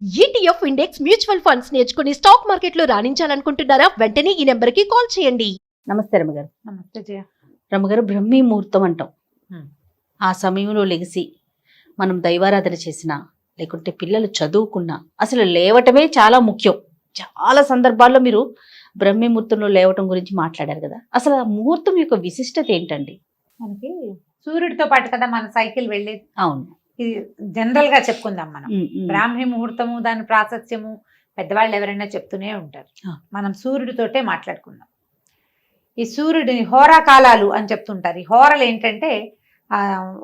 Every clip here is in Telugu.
ఈటీఎఫ్ ఇండెక్స్ మ్యూచువల్ ఫండ్స్ నేర్చుకుని స్టాక్ మార్కెట్లో రాణించాలనుకుంటున్నారా? వెంటనే ఈ నెంబర్కి కాల్ చేయండి. నమస్తే రమ్మగారు. నమస్తే జయ. రమ్మగారు, బ్రహ్మీ ముహూర్తం అంటాం. ఆ సమయంలో లెగిసి మనం దైవారాధన చేసినా లేకుంటే పిల్లలు చదువుకున్నా అసలు లేవటమే చాలా ముఖ్యం. చాలా సందర్భాల్లో మీరు బ్రహ్మీ ముహూర్తంలో లేవటం గురించి మాట్లాడారు కదా. అసలు ఆ ముహూర్తం యొక్క విశిష్టత ఏంటండి? మనకి సూర్యుడితో పాటు కదా మన సైకిల్ వెళ్ళేది. అవును, ఇది జనరల్ గా చెప్పుకుందాం మనం. బ్రాహ్మీ ముహూర్తము, దాని ప్రాశస్త్యము పెద్దవాళ్ళు ఎవరైనా చెప్తూనే ఉంటారు. మనం సూర్యుడితోటే మాట్లాడుకుందాం. ఈ సూర్యుడిని హోరా కాలాలు అని చెప్తుంటారు. ఈ హోరలు ఏంటంటే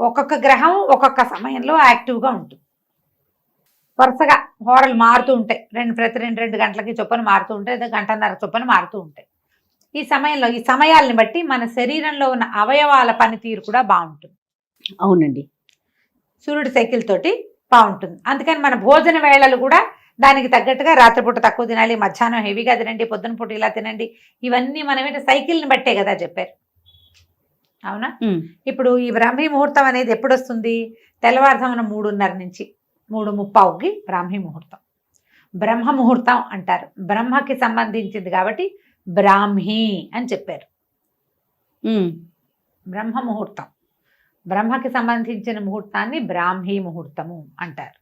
ఒక్కొక్క గ్రహం ఒక్కొక్క సమయంలో యాక్టివ్గా ఉంటుంది. వరుసగా హోరలు మారుతూ ఉంటాయి. ప్రతి రెండు గంటలకి చొప్పున మారుతూ ఉంటాయి, లేదా గంటన్నర చొప్పున మారుతూ ఉంటాయి. ఈ సమయంలో ఈ సమయాల్ని బట్టి మన శరీరంలో ఉన్న అవయవాల పనితీరు కూడా బాగుంటుంది. అవునండి, సూర్యుడి సైకిల్ తోటి బాగుంటుంది. అందుకని మన భోజన వేళలు కూడా దానికి తగ్గట్టుగా రాత్రిపూట తక్కువ తినాలి, మధ్యాహ్నం హెవీగా తినండి, పొద్దున పూట ఇలా తినండి. ఇవన్నీ మనమేంటి సైకిల్ని బట్టే కదా చెప్పారు. అవునా? ఇప్పుడు ఈ బ్రాహ్మీ ముహూర్తం అనేది ఎప్పుడు వస్తుంది? తెల్లవారుజామున 3:30 నుంచి 3:30కి బ్రాహ్మీ ముహూర్తం. బ్రహ్మ ముహూర్తం అంటారు. బ్రహ్మకి సంబంధించింది కాబట్టి బ్రాహ్మీ అని చెప్పారు. బ్రహ్మ ముహూర్తం, బ్రహ్మకి సంబంధించిన ముహూర్తాన్ని బ్రాహ్మీ ముహూర్తము అంటారు.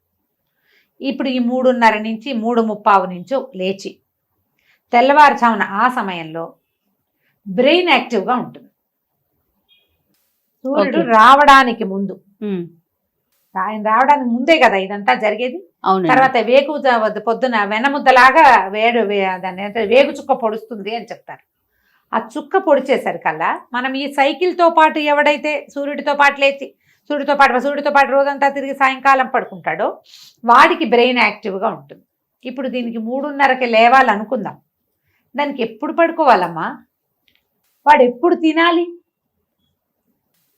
ఇప్పుడు ఈ 3:30 నుంచి 3:30 నుంచో లేచి తెల్లవారుజామున ఆ సమయంలో బ్రెయిన్ యాక్టివ్గా ఉంటుంది. సూర్యుడు రావడానికి ముందు, ఆయన రావడానికి ముందే కదా ఇదంతా జరిగేది. తర్వాత వేగు పొద్దున వెనముద్దలాగా దాన్ని వేగు చుక్క పొడుస్తుంది అని చెప్తారు. ఆ చుక్క పొడిచేసరికల్లా మనం ఈ సైకిల్తో పాటు ఎవడైతే సూర్యుడితో పాటు లేచి సూర్యుడితో పాటు రోజంతా తిరిగి సాయంకాలం పడుకుంటాడో వాడికి బ్రెయిన్ యాక్టివ్గా ఉంటుంది. ఇప్పుడు దీనికి 3:30కి లేవాలనుకుందాం. దానికి ఎప్పుడు పడుకోవాలమ్మా? వాడు ఎప్పుడు తినాలి?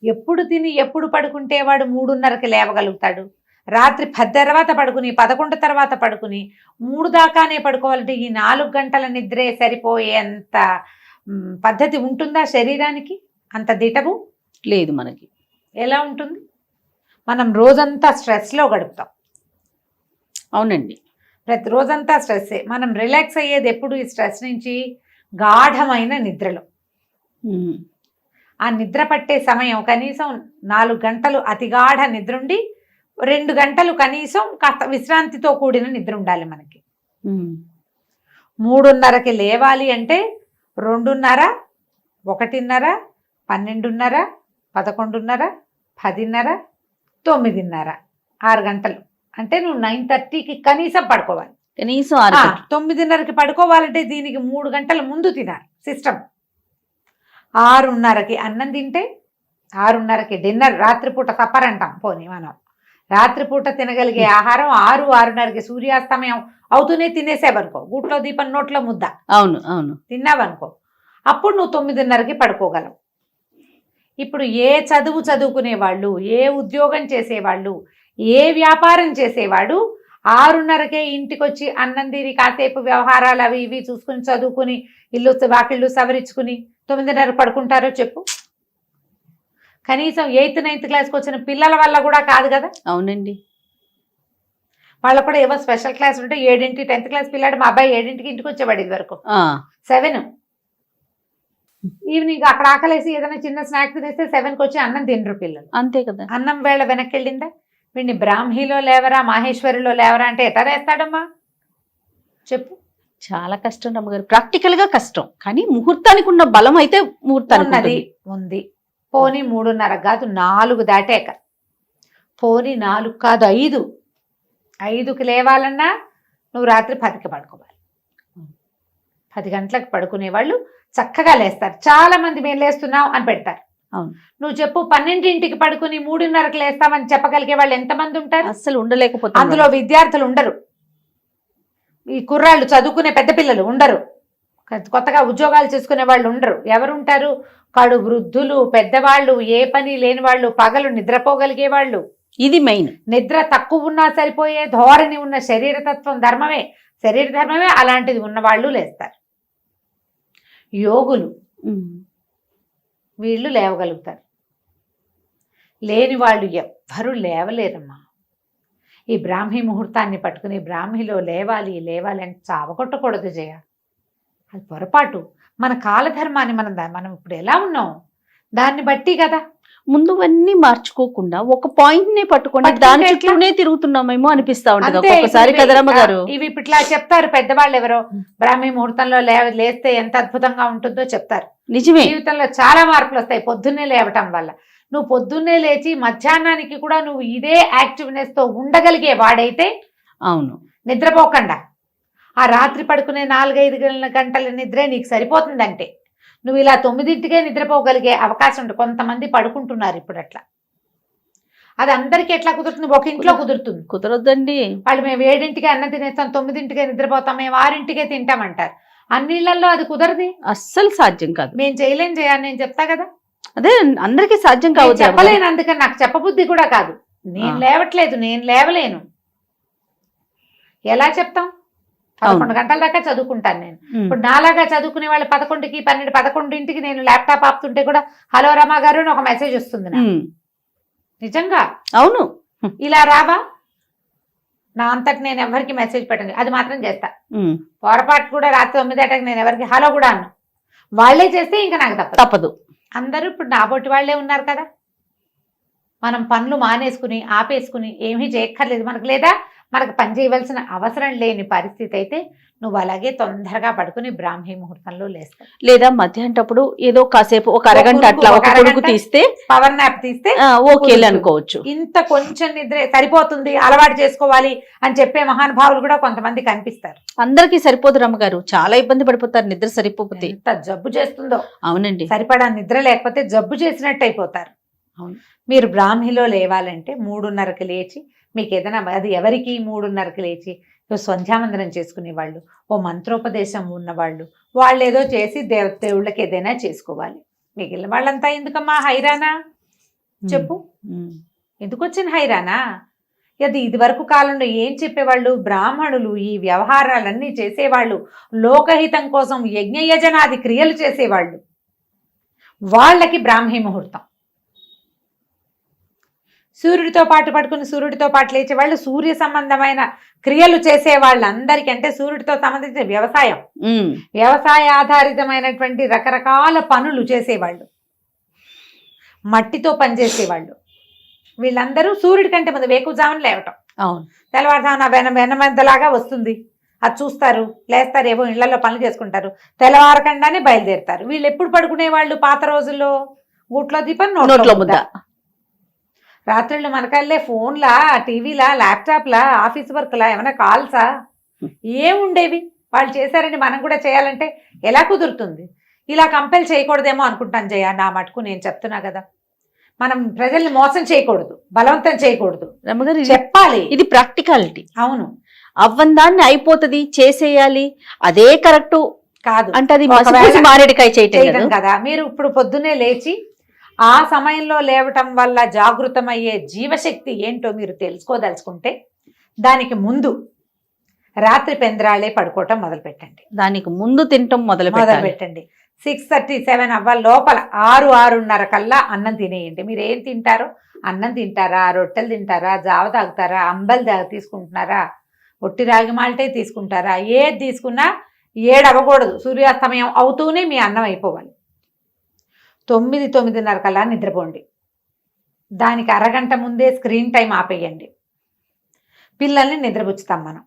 ఎప్పుడు తిని ఎప్పుడు పడుకుంటే వాడు 3:30కి లేవగలుగుతాడు? రాత్రి 10 తర్వాత పడుకుని 11 తర్వాత పడుకుని 3 దాకానే పడుకోవాలంటే ఈ 4 గంటల నిద్రే సరిపోయేంత పద్ధతి ఉంటుందా శరీరానికి? అంత దిటవు లేదు మనకి. ఎలా ఉంటుంది? మనం రోజంతా స్ట్రెస్లో గడుపుతాం. అవునండి, ప్రతి రోజంతా స్ట్రెస్సే. మనం రిలాక్స్ అయ్యేది ఎప్పుడు? ఈ స్ట్రెస్ నుంచి గాఢమైన నిద్రలో. ఆ నిద్ర పట్టే సమయం కనీసం 4 గంటలు అతిగాఢ నిద్రుండి 2 గంటలు కనీసం కాస్త విశ్రాంతితో కూడిన నిద్ర ఉండాలి మనకి. 3:30కి లేవాలి అంటే 2:30, 1:30, 12:30, 11:30, 10:30, 9:30, 6 గంటలు. అంటే నువ్వు 9:30కి కనీసం పడుకోవాలి. కనీసం 9:30కి పడుకోవాలంటే దీనికి 3 గంటల ముందు తినాలి సిస్టమ్. 6:30కి అన్నం తింటే 6:30కి డిన్నర్, రాత్రిపూట సప్పర్ అంటాం. పోనీ మనం రాత్రిపూట తినగలిగే ఆహారం 6-6:30కి సూర్యాస్తమయం అవుతూనే తినేసేవనుకో, గూట్లో దీపం నోట్లో ముద్ద. అవును తిన్నావనుకో, అప్పుడు నువ్వు 9:30కి పడుకోగలవు. ఇప్పుడు ఏ చదువు చదువుకునేవాళ్ళు, ఏ ఉద్యోగం చేసేవాళ్ళు, ఏ వ్యాపారం చేసేవాడు 6:30కే ఇంటికి వచ్చి అన్నం తిని కాసేపు వ్యవహారాలు అవి ఇవి చూసుకుని చదువుకుని ఇల్లు వాకిళ్ళు సవరించుకుని 9:30 పడుకుంటారో చెప్పు? కనీసం 8th 9th క్లాస్కి వచ్చిన పిల్లల వల్ల కూడా కాదు కదా. అవునండి, వాళ్ళకు కూడా ఏవో స్పెషల్ క్లాస్ ఉంటే 7ంటి 10th క్లాస్ పిల్లాడు, మా అబ్బాయి 7ంటికి ఇంటికి వచ్చేవాడు. ఇది వరకు 7 ఈవినింగ్ అక్కడ ఆకలేసి ఏదైనా చిన్న స్నాక్ తినేస్తే 7కి వచ్చి అన్నం తినరు పిల్లలు. అంతే కదా. అన్నం వేళ వెనక్కి వెళ్ళిందా? వీడిని బ్రాహ్మీలో లేవరా, మాహేశ్వరిలో లేవరా అంటే ఎట్లా వేస్తాడమ్మా చెప్పు? చాలా కష్టం రమ్మగారు, ప్రాక్టికల్ గా కష్టం. కానీ ముహూర్తానికి ఉన్న బలం అయితే ముహూర్తానికి ఉంది. పోనీ 3:30 కాదు 4 దాటాక, పోనీ 4 కాదు 5కి లేవాలన్నా నువ్వు రాత్రి 10కి పడుకోవాలి. 10 గంటలకు పడుకునే వాళ్ళు చక్కగా లేస్తారు. చాలా మంది మేము లేస్తున్నాం అని పెడతారు. నువ్వు చెప్పు, 12ంటికి పడుకుని 3:30కి లేస్తామని చెప్పగలిగే వాళ్ళు ఎంతమంది ఉంటారు? అస్సలు ఉండలేకపోతే. అందులో విద్యార్థులు ఉండరు, ఈ కుర్రాళ్ళు చదువుకునే పెద్ద పిల్లలు ఉండరు, కొత్తగా ఉద్యోగాలు చేసుకునే వాళ్ళు ఉండరు. ఎవరు ఉంటారు? కడు వృద్ధులు, పెద్దవాళ్ళు, ఏ పని లేని వాళ్ళు, పగలు నిద్రపోగలిగే వాళ్ళు. ఇది మెయిన్. నిద్ర తక్కువ ఉన్నా సరిపోయే ధోరణి ఉన్న శరీర ధర్మమే అలాంటిది ఉన్నవాళ్ళు లేస్తారు. యోగులు వీళ్ళు లేవగలుగుతారు. లేని వాళ్ళు ఎవ్వరూ లేవలేరమ్మా. ఈ బ్రాహ్మీ ముహూర్తాన్ని పట్టుకుని బ్రాహ్మిలో లేవాలి లేవాలి అంటే చావగొట్టకూడదు జయ. అది పొరపాటు. మన కాలధర్మాన్ని మనం ఇప్పుడు ఎలా ఉన్నాం దాన్ని బట్టి కదా. ముందువన్నీ మార్చుకోకుండా ఒక పాయింట్ నే పట్టుకొని పట్టుకుంటే దాని ఎట్లా? చుట్టూనే తిరుగుతున్నామేమో అనిపిస్తా ఉంటది అంతే. ఒక్కొక్కసారి ఇప్పుడు కదరమ్మ గారు. ఇవి ఇప్పుడు ఇట్లా చెప్తారు పెద్దవాళ్ళు ఎవరో, బ్రాహ్మీ ముహూర్తంలో లేస్తే ఎంత అద్భుతంగా ఉంటుందో చెప్తారు. నిజమే. జీవితంలో చాలా మార్పులు వస్తాయి పొద్దున్నే లేవటం వల్ల. నువ్వు పొద్దున్నే లేచి మధ్యాహ్నానికి కూడా నువ్వు ఇదే యాక్టివ్నెస్ తో ఉండగలిగే వాడైతే, అవును, నిద్రపోకుండా ఆ రాత్రి పడుకునే 4-5 గంటల నిద్రే నీకు సరిపోతుందంటే నువ్వు ఇలా 9ంటికే నిద్రపోగలిగే అవకాశం ఉంటుంది. కొంతమంది పడుకుంటున్నారు ఇప్పుడు అట్లా. అది అందరికీ ఎట్లా కుదురుతుంది? ఒక ఇంట్లో కుదురుతుంది. కుదరొద్దండి. వాళ్ళు మేము 7ంటికే అన్నం తినేస్తాం, 9ంటికే నిద్రపోతాం, మేము 6ంటికే తింటామంటారు. అన్నిళ్లలో అది కుదరది, అస్సలు సాధ్యం కాదు. మేము చేయలేం చేయాలి. నేను చెప్తా కదా, అదే అందరికీ సాధ్యం నేను కావచ్చు. చెప్పలేను. అందుకని నాకు చెప్పబుద్ధి కూడా కాదు. నేను లేవట్లేదు, నేను లేవలేను, ఎలా చెప్తాం? 11 గంటల దాకా చదువుకుంటాను నేను. ఇప్పుడు నాలాగా చదువుకునే వాళ్ళు 11కి 11ంటికి నేను ల్యాప్టాప్ ఆపుతుంటే కూడా హలో రమా గారు అని ఒక మెసేజ్ వస్తుంది నాకు. నిజంగా అవును. ఇలా రావా? నా అంతటి నేను ఎవరికి మెసేజ్ పెట్టండి, అది మాత్రం చేస్తా. పొరపాటు కూడా రాత్రి 9 గంటలకు నేను ఎవరికి హలో కూడా అన్నా. వాళ్ళే చేస్తే ఇంకా నాకు తప్పదు. అందరూ ఇప్పుడు నా బొట్టి వాళ్ళే ఉన్నారు కదా. మనం పనులు మానేసుకుని ఆపేసుకుని ఏమీ చేయక్కర్లేదు మనకు. లేదా మనకు పని చేయవలసిన అవసరం లేని పరిస్థితి అయితే నువ్వు అలాగే తొందరగా పడుకుని బ్రాహ్మీ ముహూర్తంలో లేస్తావు. లేదా మధ్యాహ్నప్పుడు ఏదో కాసేపు ఒక అరగంట అట్లా ఒక కొడుకు తీస్తే, పవర్ నాప్ తీస్తే ఓకే అనుకోవచ్చు. ఇంత కొంచెం నిద్ర సరిపోతుంది, అలవాటు చేసుకోవాలి అని చెప్పే మహానుభావులు కూడా కొంతమంది కనిపిస్తారు. అందరికీ సరిపోదు రమ్మగారు, చాలా ఇబ్బంది పడిపోతారు నిద్ర సరిపోతే. ఎంత జబ్బు చేస్తుందో. అవునండి. సరిపడా నిద్ర లేకపోతే జబ్బు చేసినట్టు అయిపోతారు. అవును. మీరు బ్రాహ్మీలో లేవాలంటే 3:30కి లేచి, మీకు ఏదైనా అది ఎవరికి 3:30కి లేచి సంధ్యావందనం చేసుకునే వాళ్ళు, ఓ మంత్రోపదేశం ఉన్నవాళ్ళు, వాళ్ళు ఏదో చేసి దేవుళ్ళకి ఏదైనా చేసుకోవాలి. మిగిలిన వాళ్ళంతా ఎందుకమ్మా హైరానా చెప్పు? ఎందుకు వచ్చిన హైరానా? అది ఇదివరకు కాలంలో ఏం చెప్పేవాళ్ళు? బ్రాహ్మణులు ఈ వ్యవహారాలన్నీ చేసేవాళ్ళు, లోకహితం కోసం యజ్ఞయజనాది క్రియలు చేసేవాళ్ళు. వాళ్ళకి బ్రాహ్మీ ముహూర్తం. సూర్యుడితో పాటు పడుకుని సూర్యుడితో పాటు లేచేవాళ్ళు, సూర్య సంబంధమైన క్రియలు చేసే వాళ్ళందరికీ, అంటే సూర్యుడితో సంబంధించిన వ్యవసాయ ఆధారితమైనటువంటి రకరకాల పనులు చేసేవాళ్ళు, మట్టితో పనిచేసేవాళ్ళు, వీళ్ళందరూ సూర్యుడి కంటే ముందు వేకువజామున లేవటం. అవును. తెల్లవారుజామున వెనమందలాగా వస్తుంది, అది చూస్తారు, లేస్తారు, ఏవో ఇళ్లలో పనులు చేసుకుంటారు, తెల్లవారకుండానే బయలుదేరుతారు. వీళ్ళు ఎప్పుడు పడుకునేవాళ్ళు పాత రోజుల్లో? గూట్లో దీపం నోట్లో ముద్ద. రాత్రుళ్ళు మనకల్లే ఫోన్లా, టీవీలా, ల్యాప్టాప్లా, ఆఫీస్ వర్క్లా, ఏమైనా కాల్సా ఏముండేవి? వాళ్ళు చేశారని మనం కూడా చేయాలంటే ఎలా కుదురుతుంది? ఇలా కంపెల్ చేయకూడదేమో అనుకుంటాను జయ. నా మటుకు నేను చెప్తున్నా కదా, మనం ప్రజల్ని మోసం చేయకూడదు, బలవంతం చేయకూడదు, చెప్పాలి. ఇది ప్రాక్టికాలిటీ. అవును. అవ్వందాన్ని అయిపోతుంది, చేసేయాలి, అదే కరెక్ట్ కాదు అంటే అది మారేడికాయ చేయటం కదా. మీరు ఇప్పుడు పొద్దున్నే లేచి ఆ సమయంలో లేవటం వల్ల జాగృతమయ్యే జీవశక్తి ఏంటో మీరు తెలుసుకోదలుచుకుంటే దానికి ముందు రాత్రి పెందరాళే పడుకోవటం మొదలు పెట్టండి. దానికి ముందు తినటం మొదలు పెట్టండి. 6:37 అవ్వాలి లోపల 6-6:30 కల్లా అన్నం తినేయండి. మీరు ఏం తింటారో, అన్నం తింటారా, రొట్టెలు తింటారా, జావ తాగుతారా, అంబలి తీసుకుంటున్నారా, ఒట్టి రాగి మాల్టే తీసుకుంటారా, ఏది తీసుకున్నా 7 అవ్వకూడదు. సూర్యాస్తమయం అవుతూనే మీ అన్నం అయిపోవాలి. 9-9:30 కల్లా నిద్రపోండి. దానికి అరగంట ముందే స్క్రీన్ టైం ఆపేయండి. పిల్లల్ని నిద్రపుచ్చుతాం మనం.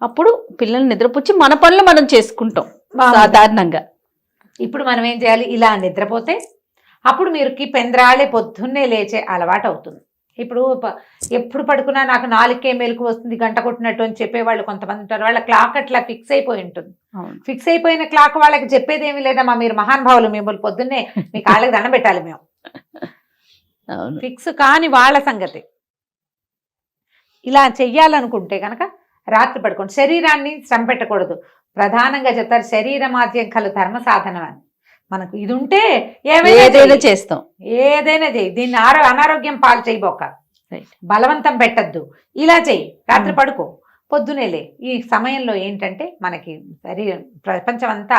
అప్పుడు పిల్లల్ని నిద్రపుచ్చి మన పనులు మనం చేసుకుంటాం సాధారణంగా. ఇప్పుడు మనం ఏం చేయాలి? ఇలా నిద్రపోతే అప్పుడు మీరుకి పెందరాళే పొద్దున్నే లేచే అలవాటు అవుతుంది. ఇప్పుడు ఎప్పుడు పడుకున్నా నాకు 4కే మెలకు వస్తుంది, గంట కొట్టినట్టు అని చెప్పేవాళ్ళు కొంతమంది ఉంటారు. వాళ్ళ క్లాక్ అట్లా ఫిక్స్ అయిపోయి ఉంటుంది. ఫిక్స్ అయిపోయిన క్లాక్ వాళ్ళకి చెప్పేది ఏమీ లేదమ్మా, మీరు మహానుభావులు, మిమ్మల్ని పొద్దున్నే మీ కాళ్ళకి దండం పెట్టాలి మేము. ఫిక్స్ కాని వాళ్ళ సంగతి. ఇలా చెయ్యాలనుకుంటే కనుక రాత్రి పడుకోండి. శరీరాన్ని శ్రమ పెట్టకూడదు. ప్రధానంగా చెప్తారు శరీరమాద్యం కలు ధర్మ సాధనం అని. మనకు ఇది ఉంటే ఏదైనా చేస్తాం, ఏదైనా చేయి. దీన్ని అనారోగ్యం పాలు చేయబోక, బలవంతం పెట్టద్దు. ఇలా చెయ్యి, రాత్రి పడుకో, పొద్దునేలే. ఈ సమయంలో ఏంటంటే మనకి ప్రపంచం అంతా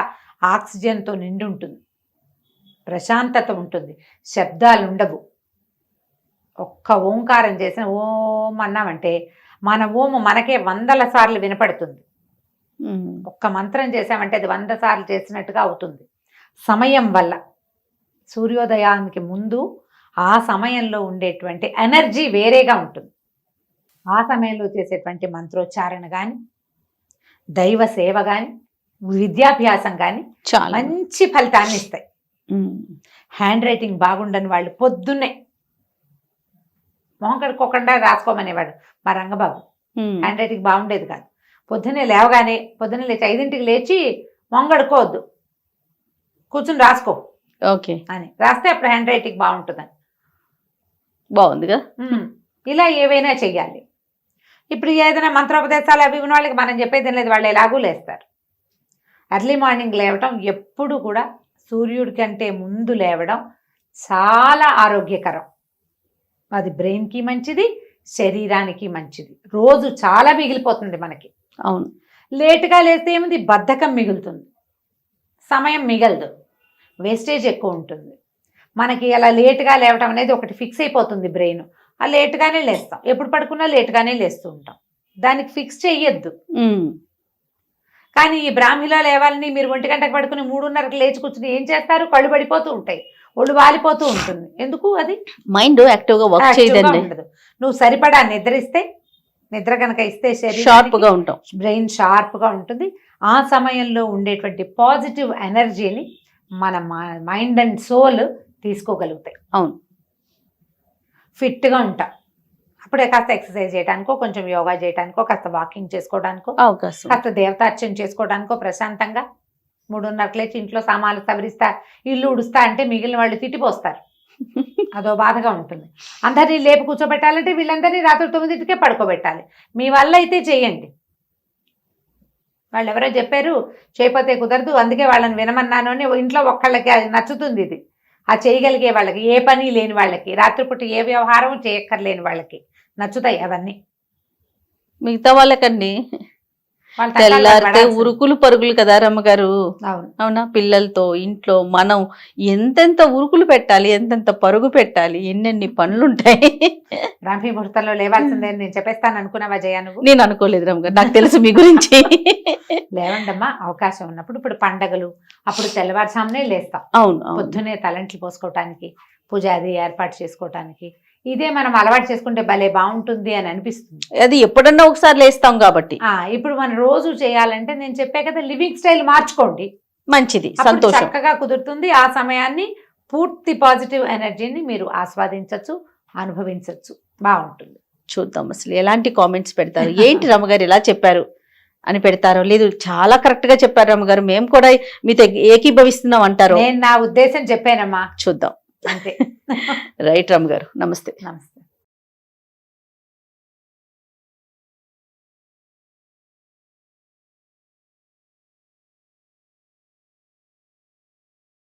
ఆక్సిజన్తో నిండి ఉంటుంది, ప్రశాంతత ఉంటుంది, శబ్దాలు ఉండవు. ఒక్క ఓంకారం చేసిన ఓం అన్నామంటే మన ఓము మనకే 100 సార్లు వినపడుతుంది. ఉమ్. ఒక్క మంత్రం చేసామంటే అది 100 సార్లు చేసినట్టుగా అవుతుంది. సమయం వల్ల సూర్యోదయానికి ముందు ఆ సమయంలో ఉండేటువంటి ఎనర్జీ వేరేగా ఉంటుంది. ఆ సమయంలో చేసేటువంటి మంత్రోచ్చారణ కానీ, దైవ సేవ కానీ, విద్యాభ్యాసం కానీ చాలా మంచి ఫలితాన్ని ఇస్తాయి. ఉమ్. హ్యాండ్ రైటింగ్ బాగుండని వాళ్ళు పొద్దున్నే మొహం కడుక్కోకుండా రాసుకోమనేవాడు మా రంగబాబు. ఉమ్. హ్యాండ్ రైటింగ్ బాగుండేది కాదు. పొద్దున్నే లేవగానే పొద్దున్నే లేచి 5ంటికి లేచి మొహం కడుక్కోవద్దు, కూర్చుని రాసుకో ఓకే, అని రాస్తే అప్పుడు హ్యాండ్ రైటింగ్ బాగుంటుందని. బాగుందిగా. ఇలా ఏవైనా చెయ్యాలి. ఇప్పుడు ఏదైనా మంత్రోపదేశాలు అవి ఉన్న వాళ్ళకి మనం చెప్పేది లేదు, వాళ్ళు ఎలాగూ లేస్తారు. ఎర్లీ మార్నింగ్ లేవటం ఎప్పుడు కూడా సూర్యుడి కంటే ముందు లేవడం చాలా ఆరోగ్యకరం. అది బ్రెయిన్కి మంచిది, శరీరానికి మంచిది. రోజు చాలా మిగిలిపోతుంది మనకి. అవును. లేటుగా లేస్తే ఏముంది, బద్ధకం మిగులుతుంది, సమయం మిగలదు, వేస్టేజ్ ఎక్కువ ఉంటుంది. మనకి అలా లేటుగా లేవటం అనేది ఒకటి ఫిక్స్ అయిపోతుంది బ్రెయిన్. ఆ లేటుగానే లేస్తాం, ఎప్పుడు పడుకున్నా లేటుగానే లేస్తూ ఉంటాం. దానికి ఫిక్స్ చెయ్యొద్దు. ఉమ్. కానీ ఈ బ్రాహ్మిలో లేవాలని మీరు 1 గంటకు పడుకుని 3:30కి లేచి కూర్చుని ఏం చేస్తారు, కళ్ళు పడిపోతూ ఉంటాయి, ఒళ్ళు వాలిపోతూ ఉంటుంది. ఎందుకు? అది మైండ్ యాక్టివ్ గా వర్క్ యాక్టివ్గా చేయదండి. ఉండదు. నువ్వు సరిపడా నిద్రిస్తే, నిద్ర కనుక ఇస్తే షార్ప్ గా ఉంటాం, బ్రెయిన్ షార్ప్ గా ఉంటుంది. ఆ సమయంలో ఉండేటువంటి పాజిటివ్ ఎనర్జీని మన మైండ్ అండ్ సోల్ తీసుకోగలుగుతాయి. అవును. ఫిట్గా ఉంటాం. అప్పుడే కాస్త ఎక్సర్సైజ్ చేయడానికో, కొంచెం యోగా చేయడానికో, కాస్త వాకింగ్ చేసుకోవడానికో, అవకాశం. కాస్త దేవతార్చన చేసుకోవడానికో ప్రశాంతంగా 3:30కి లేచి ఇంట్లో సామాన్లు సవరిస్తా, ఇల్లు ఉడుస్తా అంటే మిగిలిన వాళ్ళు తిట్టిపోస్తారు. అదో బాధగా ఉంటుంది. అందరినీ లేపు కూర్చోబెట్టాలంటే వీళ్ళందరినీ రాత్రి 9కే పడుకోబెట్టాలి. మీ వల్ల అయితే చేయండి. వాళ్ళు ఎవరో చెప్పారు చేయకపోతే కుదరదు, అందుకే వాళ్ళని వినమన్నాను అని. ఇంట్లో ఒక్కళ్ళకి అది నచ్చుతుంది. ఇది ఆ చేయగలిగే వాళ్ళకి, ఏ పని లేని వాళ్ళకి, రాత్రిపూట ఏ వ్యవహారం చేయక్కర్లేని వాళ్ళకి నచ్చుతాయి అవన్నీ. మిగతా వాళ్ళకండి వాళ్ళ తట్టాలు తెల్లారితే పడాల్సింది. ఉరుకులు పరుగులు కదా రమ్మగారు. అవును. అవునా? పిల్లలతో ఇంట్లో మనం ఎంతెంత ఉరుకులు పెట్టాలి, ఎంతెంత పరుగు పెట్టాలి, ఎన్నెన్ని పనులుంటాయి. బ్రాహ్మీ ముహూర్తంలో లేవాల్సిందే అని నేను చెప్పేస్తాను అనుకున్నావా జయ నువ్వు? నేను అనుకోలేదు రమ్మగారు, నాకు తెలుసు మీ గురించి. లేవండమ్మా, అవకాశం ఉన్నప్పుడు. ఇప్పుడు పండగలు అప్పుడు తెల్లవారుజామునే లేస్తాం. అవును, అవును. పొద్దునే తలంట్లు పోసుకోవటానికి, పూజ అది ఏర్పాటు చేసుకోవటానికి. ఇదే మనం అలవాటు చేసుకుంటే భలే బాగుంటుంది అని అనిపిస్తుంది. అది ఎప్పుడన్నా ఒకసారి లేస్తాం కాబట్టి. ఇప్పుడు మనం రోజు చేయాలంటే నేను చెప్పే కదా, లివింగ్ స్టైల్ మార్చుకోండి, మంచిది, అప్పుడు సంతోషం. చక్కగా కుదురుతుంది. ఆ సమయాన్ని పూర్తి పాజిటివ్ ఎనర్జీని మీరు ఆస్వాదించవచ్చు, అనుభవించవచ్చు. బాగుంటుంది. చూద్దాం అసలు ఎలాంటి కామెంట్స్ పెడతారు, ఏంటి రమ్మగారు ఇలా చెప్పారు అని పెడతారో, లేదు చాలా కరెక్ట్ గా చెప్పారు రమ్మగారు, మేము కూడా మీతో ఏకీభవిస్తున్నాం అంటారు. నేను నా ఉద్దేశం చెప్పానమ్మా, చూద్దాం. అంతే. రైట్ రమ్మగారు, నమస్తే. నమస్తే.